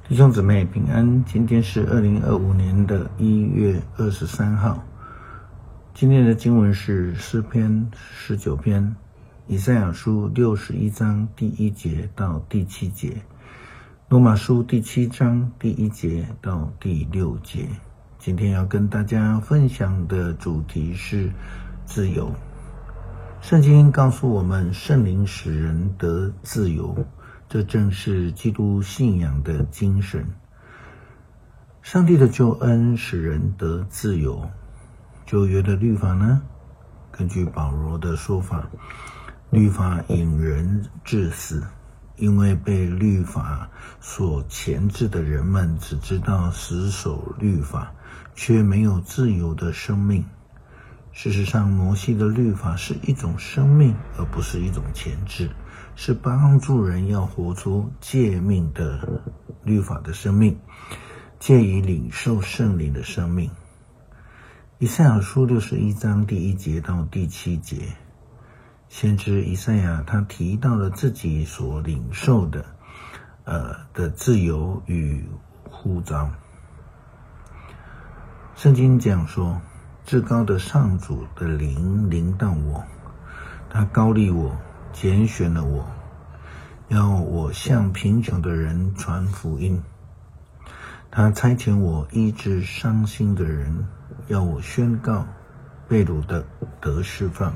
弟兄姊妹平安，今天是2025年的1月23号。今天的经文是诗篇19篇，以赛亚书61章第1节到第7节，罗马书第7章第1节到第6节。今天要跟大家分享的主题是自由。圣经告诉我们，圣灵使人得自由，这正是基督信仰的精神。上帝的救恩使人得自由。旧约的律法呢？根据保罗的说法，律法引人致死，因为被律法所钳制的人们只知道死守律法，却没有自由的生命。事实上，摩西的律法是一种生命，而不是一种钳制，是帮助人要活出诫命的律法的生命，借以领受圣灵的生命。以赛亚书61章第1节到第7节，先知以赛亚他提到了自己所领受的自由与呼召。圣经这样说：至高的上主的灵临到我，他膏立我，拣选了我，要我向贫穷的人传福音。他差遣我医治伤心的人，要我宣告被掳的得释放，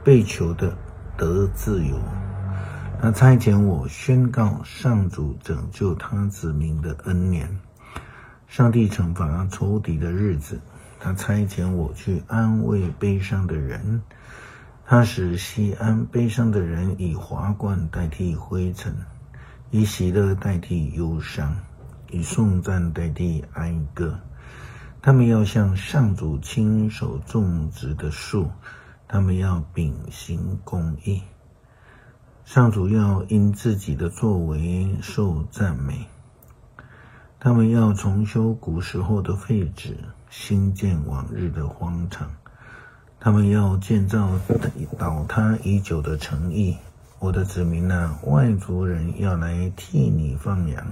被囚的得自由。他差遣我宣告上主拯救他子民的恩年，上帝惩罚仇敌的日子。他差遣我去安慰悲伤的人，他使西安悲伤的人以华冠代替灰尘，以喜乐代替忧伤，以颂赞代替哀歌。他们要像上主亲手种植的树，他们要秉行公义。上主要因自己的作为受赞美。他们要重修古时候的废址，新建往日的荒场。他们要建造倒塌已久的城邑。我的子民啊，外族人要来替你放羊，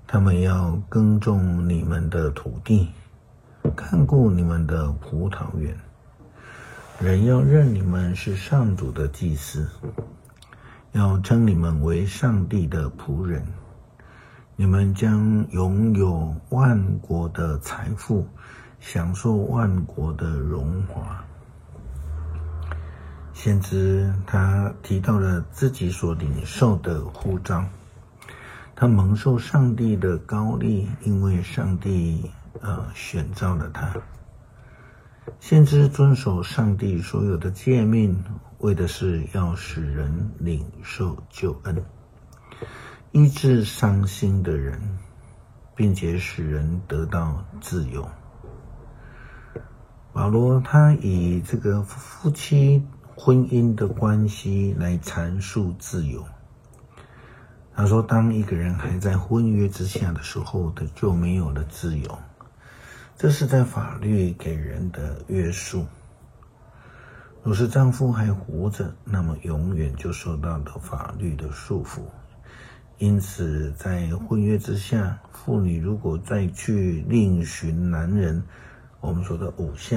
他们要耕种你们的土地，看顾你们的葡萄园。人要认你们是上主的祭司，要称你们为上帝的仆人。你们将拥有万国的财富，享受万国的荣华。先知他提到了自己所领受的呼召，他蒙受上帝的膏立，因为上帝选召了他。先知遵守上帝所有的诫命，为的是要使人领受救恩，医治伤心的人，并且使人得到自由。保罗他以这个夫妻婚姻的关系来阐述自由。他说，当一个人还在婚约之下的时候，他就没有了自由。这是在法律给人的约束。若是丈夫还活着，那么永远就受到了法律的束缚。因此在婚约之下，妇女如果再去另寻男人，我们说的偶像，